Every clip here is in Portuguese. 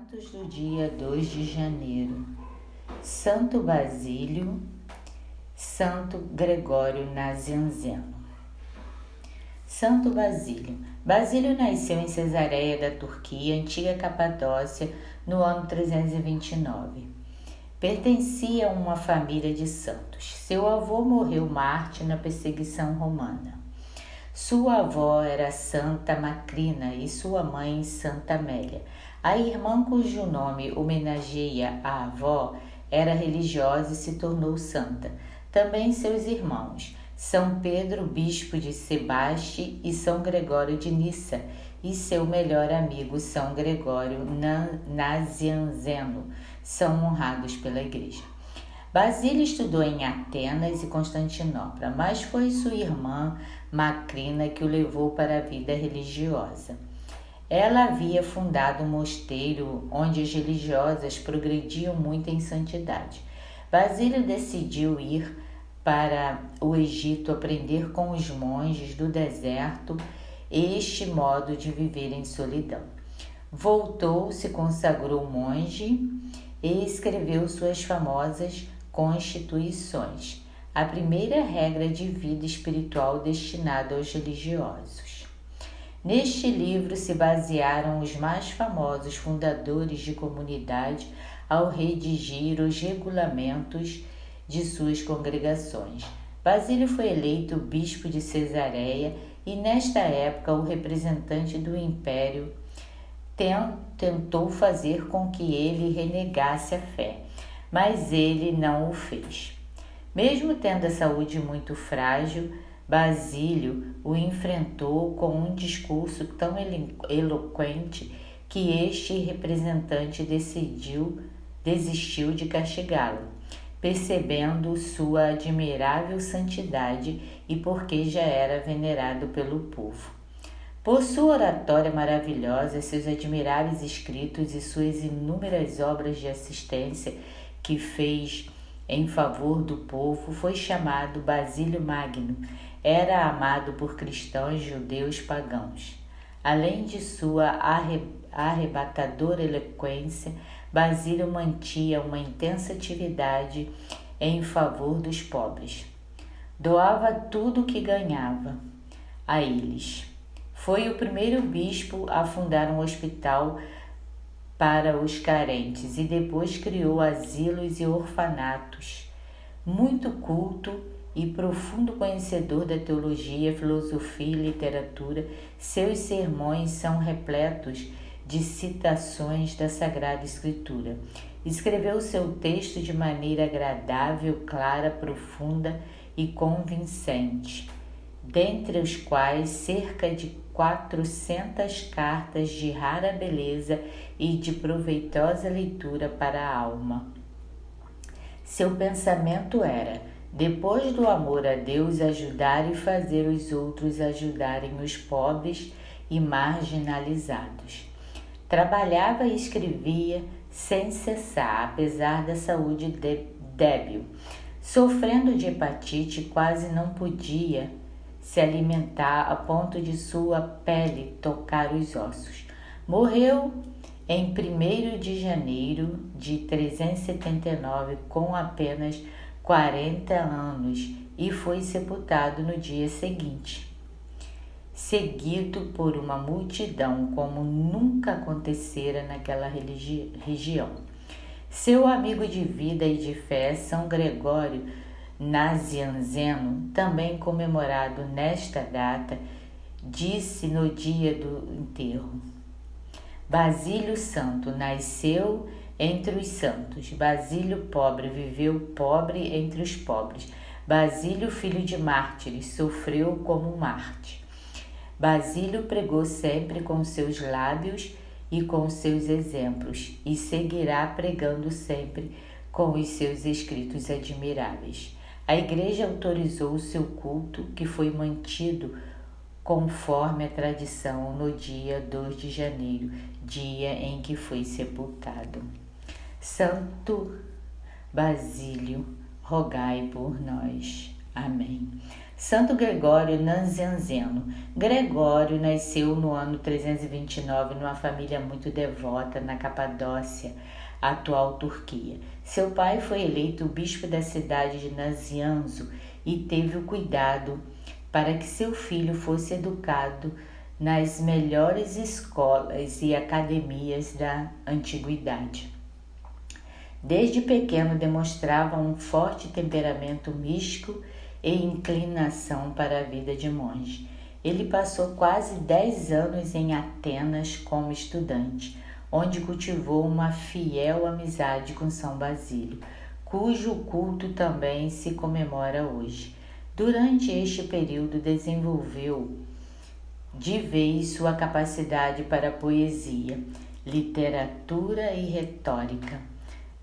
Santos do dia 2 de janeiro: Santo Basílio, Santo Gregório Nazianzeno. Santo Basílio. Basílio nasceu em Cesareia da Turquia, antiga Capadócia, no ano 329. Pertencia a uma família de santos. Seu avô morreu mártir na perseguição romana. Sua avó era Santa Macrina e sua mãe Santa Amélia. A irmã, cujo nome homenageia a avó, era religiosa e se tornou santa. Também seus irmãos, São Pedro, bispo de Sebaste, e São Gregório de Nissa, e seu melhor amigo, São Gregório Nazianzeno, são honrados pela Igreja. Basílio estudou em Atenas e Constantinopla, mas foi sua irmã Macrina que o levou para a vida religiosa. Ela havia fundado um mosteiro onde as religiosas progrediam muito em santidade. Basílio decidiu ir para o Egito aprender com os monges do deserto este modo de viver em solidão. Voltou, se consagrou monge e escreveu suas famosas Constituições, a primeira regra de vida espiritual destinada aos religiosos. Neste livro se basearam os mais famosos fundadores de comunidade ao redigir os regulamentos de suas congregações. Basílio foi eleito bispo de Cesareia e, nesta época, o representante do império tentou fazer com que ele renegasse a fé, mas ele não o fez. Mesmo tendo a saúde muito frágil, Basílio o enfrentou com um discurso tão eloquente que este representante desistiu de castigá-lo, percebendo sua admirável santidade e porque já era venerado pelo povo. Por sua oratória maravilhosa, seus admiráveis escritos e suas inúmeras obras de assistência que fez em favor do povo, foi chamado Basílio Magno. Era amado por cristãos, judeus, pagãos. Além de sua arrebatadora eloquência, Basílio mantinha uma intensa atividade em favor dos pobres. Doava tudo o que ganhava a eles. Foi o primeiro bispo a fundar um hospital para os carentes e depois criou asilos e orfanatos. Muito culto e profundo conhecedor da teologia, filosofia e literatura, seus sermões são repletos de citações da Sagrada Escritura. Escreveu seu texto de maneira agradável, clara, profunda e convincente, dentre os quais cerca de 400 cartas de rara beleza e de proveitosa leitura para a alma. Seu pensamento era: depois do amor a Deus, ajudar e fazer os outros ajudarem os pobres e marginalizados. Trabalhava e escrevia sem cessar, apesar da saúde débil. Sofrendo de hepatite, quase não podia se alimentar a ponto de sua pele tocar os ossos. Morreu em 1º de janeiro de 379 com apenas 40 anos e foi sepultado no dia seguinte, seguido por uma multidão como nunca acontecera naquela região. Seu amigo de vida e de fé, São Gregório Nazianzeno, também comemorado nesta data, disse no dia do enterro: Basílio Santo nasceu entre os santos. Basílio pobre viveu pobre entre os pobres. Basílio, filho de mártires, sofreu como Marte. Basílio pregou sempre com seus lábios e com seus exemplos, e seguirá pregando sempre com os seus escritos admiráveis. A Igreja autorizou o seu culto, que foi mantido conforme a tradição no dia 2 de janeiro, dia em que foi sepultado. Santo Basílio, rogai por nós. Amém. Santo Gregório Nazianzeno. Gregório nasceu no ano 329 numa família muito devota na Capadócia, atual Turquia. Seu pai foi eleito bispo da cidade de Nazianzo e teve o cuidado para que seu filho fosse educado nas melhores escolas e academias da antiguidade. Desde pequeno demonstrava um forte temperamento místico e inclinação para a vida de monge. Ele passou quase 10 anos em Atenas como estudante, onde cultivou uma fiel amizade com São Basílio, cujo culto também se comemora hoje. Durante este período desenvolveu de vez sua capacidade para poesia, literatura e retórica,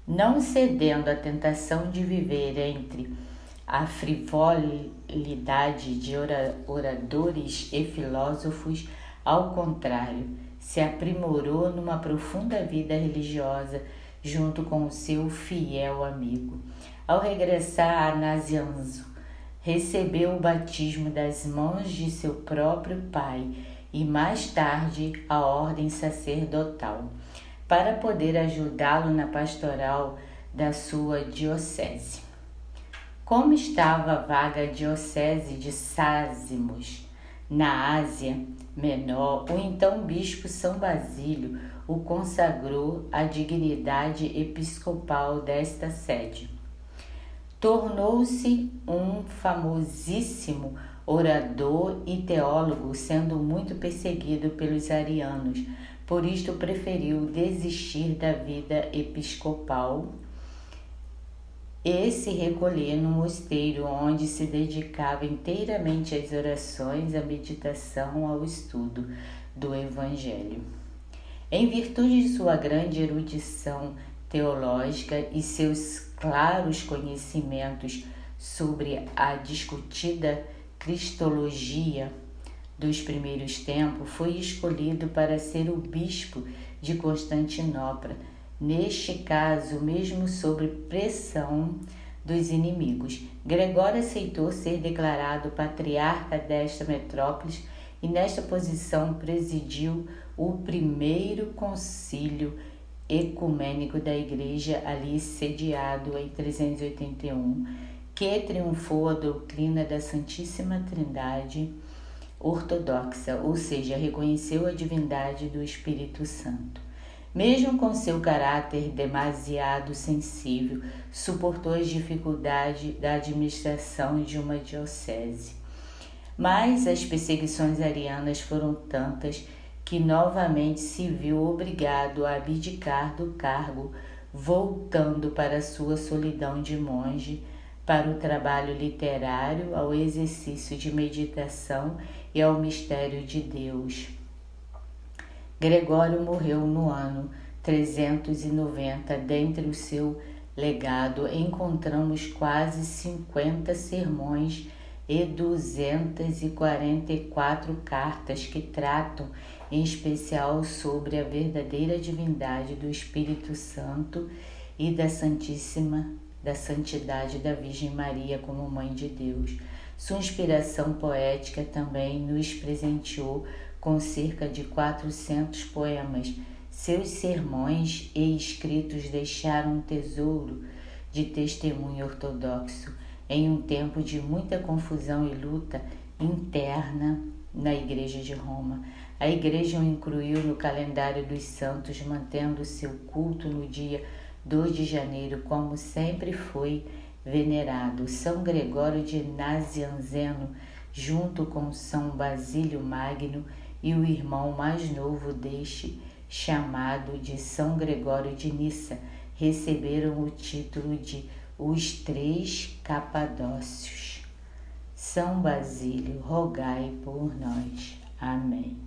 não cedendo à tentação de viver entre a frivolidade de oradores e filósofos. Ao contrário, se aprimorou numa profunda vida religiosa junto com o seu fiel amigo. Ao regressar a Nazianzo, recebeu o batismo das mãos de seu próprio pai e mais tarde a ordem sacerdotal, para poder ajudá-lo na pastoral da sua diocese. Como estava a vaga diocese de Sázimos, na Ásia Menor, o então bispo São Basílio o consagrou à dignidade episcopal desta sede. Tornou-se um famosíssimo orador e teólogo, sendo muito perseguido pelos arianos. Por isto preferiu desistir da vida episcopal e se recolher no mosteiro, onde se dedicava inteiramente às orações, à meditação, ao estudo do Evangelho. Em virtude de sua grande erudição teológica e seus claros conhecimentos sobre a discutida cristologia dos primeiros tempos, foi escolhido para ser o bispo de Constantinopla, neste caso mesmo sob pressão dos inimigos. Gregório aceitou ser declarado patriarca desta metrópole e nesta posição presidiu o primeiro concílio ecumênico da Igreja, ali sediado em 381, que triunfou a doutrina da Santíssima Trindade ortodoxa, ou seja, reconheceu a divindade do Espírito Santo. Mesmo com seu caráter demasiado sensível, suportou as dificuldades da administração de uma diocese. Mas as perseguições arianas foram tantas que novamente se viu obrigado a abdicar do cargo, voltando para sua solidão de monge, para o trabalho literário, ao exercício de meditação e ao mistério de Deus. Gregório morreu no ano 390. Dentre o seu legado encontramos quase 50 sermões e 244 cartas que tratam em especial sobre a verdadeira divindade do Espírito Santo e da santidade da Virgem Maria como Mãe de Deus. Sua inspiração poética também nos presenteou com cerca de 400 poemas. Seus sermões e escritos deixaram um tesouro de testemunho ortodoxo em um tempo de muita confusão e luta interna na Igreja de Roma. A Igreja o incluiu no calendário dos santos, mantendo seu culto no dia 2 de janeiro, como sempre foi venerado. São Gregório de Nazianzeno, junto com São Basílio Magno e o irmão mais novo deste, chamado de São Gregório de Nissa, receberam o título de os 3 Capadócios. São Basílio, rogai por nós. Amém.